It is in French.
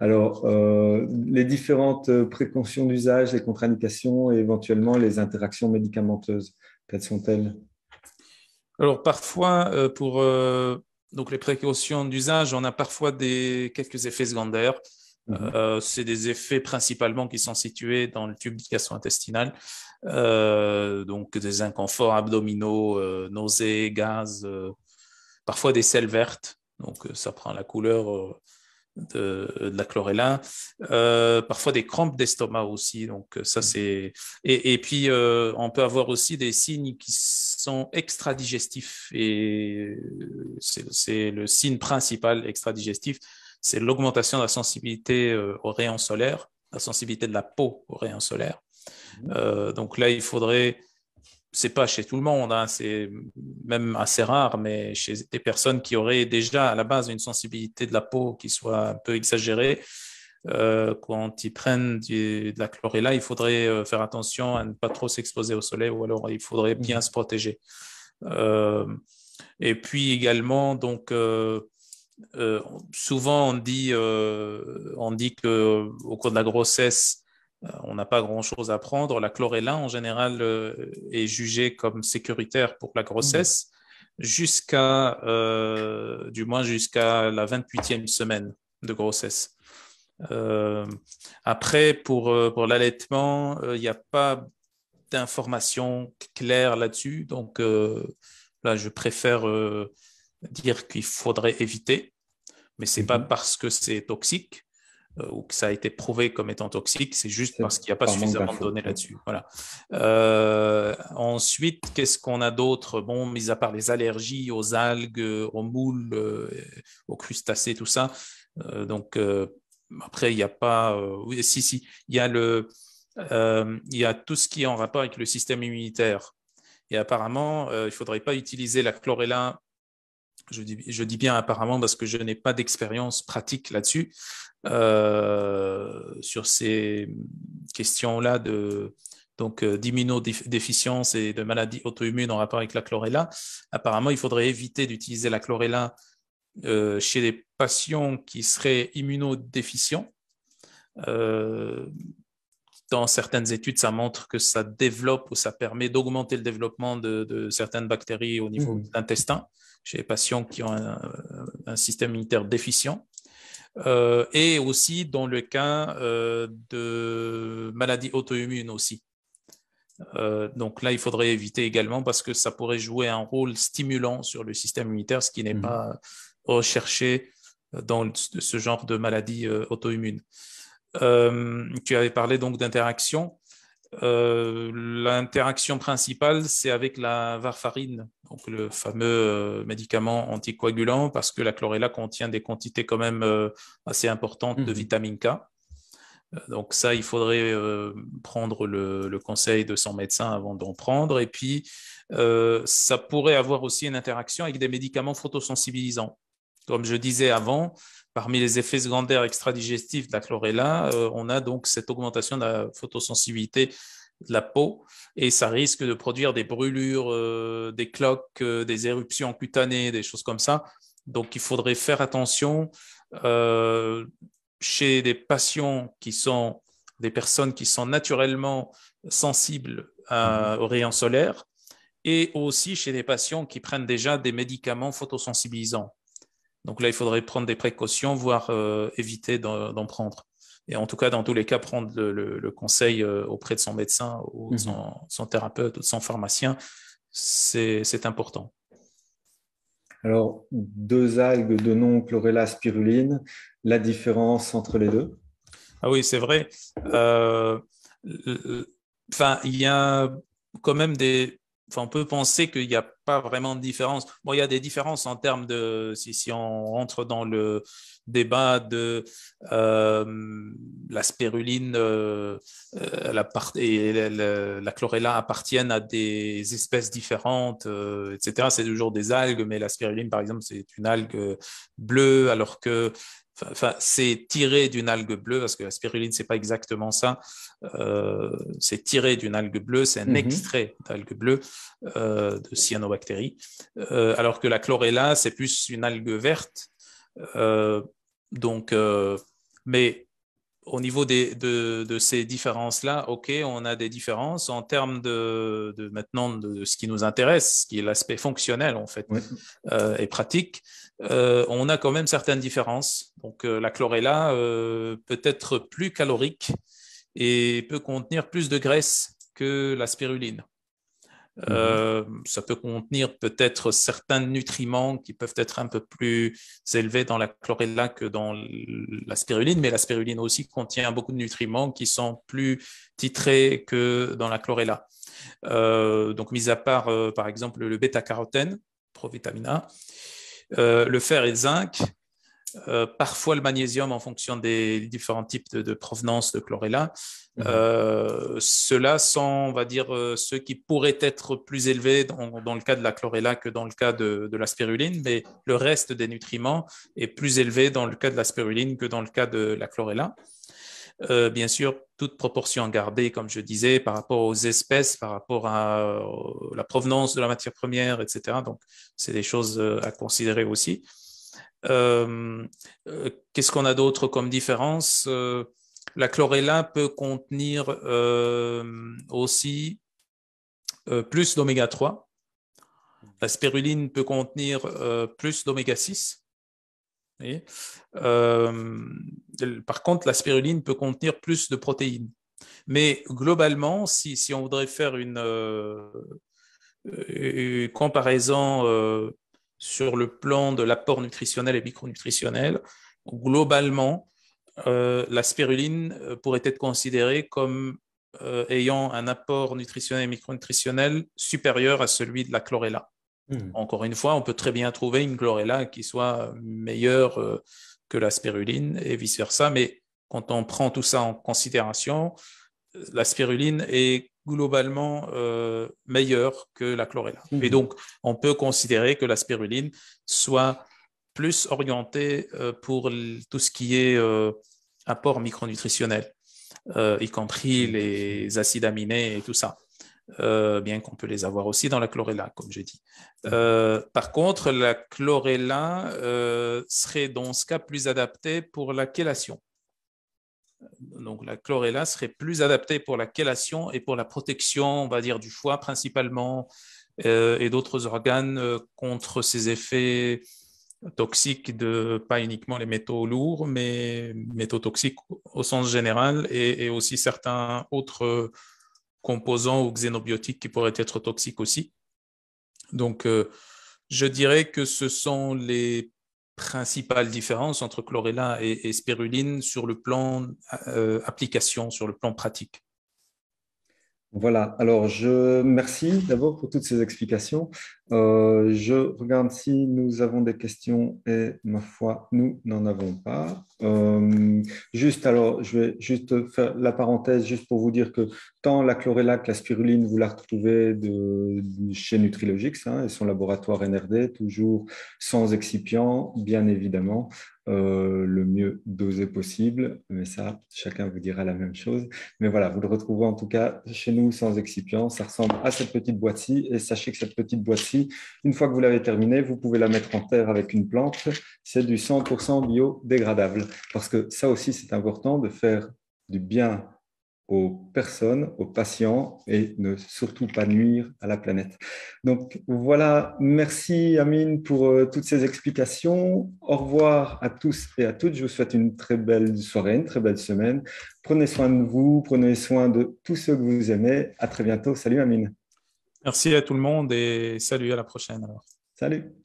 Alors, les différentes précautions d'usage, les contre-indications et éventuellement les interactions médicamenteuses, quelles sont-elles? Alors parfois, pour donc les précautions d'usage, on a parfois quelques effets secondaires. Mhm. C'est des effets principalement qui sont situés dans le tube gastro-intestinal, donc des inconforts abdominaux, nausées, gaz, parfois des selles vertes. Donc ça prend la couleur de la chlorella, parfois des crampes d'estomac aussi. Donc ça c'est et puis on peut avoir aussi des signes qui sont extradigestifs et c'est le signe principal extradigestif, c'est l'augmentation de la sensibilité aux rayons solaires, la sensibilité de la peau aux rayons solaires. Donc là il faudrait c'est pas chez tout le monde, hein, c'est même assez rare, mais chez des personnes qui auraient déjà à la base une sensibilité de la peau qui soit un peu exagérée, quand ils prennent de la chlorella, il faudrait faire attention à ne pas trop s'exposer au soleil ou alors il faudrait bien Mhm. se protéger. Euh, et puis également, donc, souvent on dit que au cours de la grossesse, on n'a pas grand-chose à prendre. La chlorella, en général, est jugée comme sécuritaire pour la Mhm. grossesse du moins jusqu'à la 28e semaine de grossesse. Euh, Après, pour l'allaitement, il n'y a pas d'informations claires là-dessus. Donc, là, je préfère dire qu'il faudrait éviter, mais c'est pas Mhm. parce que c'est toxique ou que ça a été prouvé comme étant toxique, c'est juste C'est parce qu'il n'y a pas par manque suffisamment de d'infos. données Ouais. là-dessus. Voilà. Ensuite, qu'est-ce qu'on a d'autre? Bon, mis à part les allergies aux algues, aux moules, aux crustacés, tout ça. Donc, après, il n'y a pas. Oui, si, il y a tout ce qui est en rapport avec le système immunitaire. Et apparemment, il ne faudrait pas utiliser la chlorella. Je dis bien apparemment parce que je n'ai pas d'expérience pratique là-dessus, sur ces questions-là d'immunodéficience et de maladies auto-immunes en rapport avec la chlorella. Apparemment, il faudrait éviter d'utiliser la chlorella chez les patients qui seraient immunodéficients. Euh, dans certaines études, ça montre que ça développe ou ça permet d'augmenter le développement de certaines bactéries au niveau de Mhm. l'intestin chez les patients qui ont un système immunitaire déficient. Et aussi dans le cas de maladies auto-immunes aussi. Donc là, il faudrait éviter également parce que ça pourrait jouer un rôle stimulant sur le système immunitaire, ce qui n'est Mhm. pas recherché dans ce genre de maladies auto-immunes. Tu avais parlé donc d'interaction. L'interaction principale, c'est avec la varfarine, donc le fameux médicament anticoagulant, parce que la chlorella contient des quantités quand même assez importantes de Mhm. vitamine K. Donc ça, il faudrait prendre le conseil de son médecin avant d'en prendre. Et puis, ça pourrait avoir aussi une interaction avec des médicaments photosensibilisants. Comme je disais avant, parmi les effets secondaires extradigestifs de la chlorella, on a donc cette augmentation de la photosensibilité de la peau et ça risque de produire des brûlures, des cloques, des éruptions cutanées, des choses comme ça. Donc, il faudrait faire attention euh, chez des patients qui sont des personnes qui sont naturellement sensibles Mhm. aux rayons solaires et aussi chez des patients qui prennent déjà des médicaments photosensibilisants. Donc là, il faudrait prendre des précautions, voire éviter d'en prendre. Et en tout cas, dans tous les cas, prendre le conseil auprès de son médecin ou de Mhm. son thérapeute ou de son pharmacien, c'est important. Alors, deux algues de nom chlorella spiruline, la différence entre les deux? Ah oui, c'est vrai. Euh, Enfin, il y a quand même Enfin, on peut penser qu'il n'y a pas vraiment de différence. Bon, il y a des différences en termes si on rentre dans le débat de la spiruline et la chlorella appartiennent à des espèces différentes, etc. C'est toujours des algues, mais la spiruline, par exemple, c'est une algue bleue, alors que enfin, c'est tiré d'une algue bleue, parce que la spiruline, c'est pas exactement ça. C'est tiré d'une algue bleue, c'est un Mhm. extrait d'algue bleue de cyanobactéries. Alors que la chlorella, c'est plus une algue verte. Euh, donc, Mais au niveau de ces différences-là, OK, on a des différences en termes maintenant de ce qui nous intéresse, qui est l'aspect fonctionnel en fait, Oui. et pratique. On a quand même certaines différences. Donc la chlorella peut être plus calorique et peut contenir plus de graisse que la spiruline. Ça peut contenir peut-être certains nutriments qui peuvent être un peu plus élevés dans la chlorella que dans la spiruline, mais la spiruline aussi contient beaucoup de nutriments qui sont plus titrés que dans la chlorella. Donc, mis à part, par exemple, le bêta-carotène, provitamine A, le fer et le zinc, parfois le magnésium en fonction des différents types de provenance de chlorella. Ceux-là sont, on va dire, ceux qui pourraient être plus élevés dans le cas de la chlorella que dans le cas de la spiruline, mais le reste des nutriments est plus élevé dans le cas de la spiruline que dans le cas de la chlorella. Bien sûr, toute proportion gardée, comme je disais, par rapport aux espèces, par rapport à la provenance de la matière première, etc. Donc, c'est des choses à considérer aussi. Qu'est-ce qu'on a d'autre comme différence? La chlorella peut contenir aussi plus d'oméga 3. La spiruline peut contenir plus d'oméga 6. Par contre, la spiruline peut contenir plus de protéines. Mais globalement, si on voudrait faire une comparaison sur le plan de l'apport nutritionnel et micronutritionnel, globalement, la spiruline pourrait être considérée comme ayant un apport nutritionnel et micronutritionnel supérieur à celui de la chlorella. Encore une fois, on peut très bien trouver une chlorella qui soit meilleure que la spiruline et vice-versa, mais quand on prend tout ça en considération, la spiruline est globalement meilleure que la chlorella. Et donc, on peut considérer que la spiruline soit plus orientée pour tout ce qui est apport micronutritionnel, y compris les acides aminés et tout ça. Bien qu'on peut les avoir aussi dans la chlorella, comme j'ai dit. Par contre, la chlorella serait dans ce cas plus adaptée pour la chélation. Donc, la chlorella serait plus adaptée pour la chélation et pour la protection, on va dire, du foie principalement et d'autres organes contre ces effets toxiques de, pas uniquement les métaux lourds, mais métaux toxiques au sens général et aussi certains autres composants ou xénobiotiques qui pourraient être toxiques aussi. Donc, je dirais que ce sont les principales différences entre chlorella et spiruline sur le plan application, sur le plan pratique. Voilà, alors merci d'abord pour toutes ces explications. Je regarde si nous avons des questions et ma foi, nous n'en avons pas. Alors, je vais juste faire la parenthèse juste pour vous dire que tant la chlorella que la spiruline, vous la retrouvez chez Nutrilogix et son laboratoire NRD, toujours sans excipient, bien évidemment. Le mieux dosé possible, mais ça, chacun vous dira la même chose. Mais voilà, vous le retrouvez en tout cas chez nous sans excipient. Ça ressemble à cette petite boîte-ci et sachez que cette petite boîte-ci, une fois que vous l'avez terminée, vous pouvez la mettre en terre avec une plante. C'est du 100% biodégradable parce que ça aussi, c'est important de faire du bien aux personnes, aux patients et ne surtout pas nuire à la planète. Donc voilà, merci Amine pour toutes ces explications. Au revoir à tous et à toutes. Je vous souhaite une très belle soirée, une très belle semaine. Prenez soin de vous, prenez soin de tous ceux que vous aimez. À très bientôt. Salut Amine. Merci à tout le monde et salut à la prochaine alors. Salut.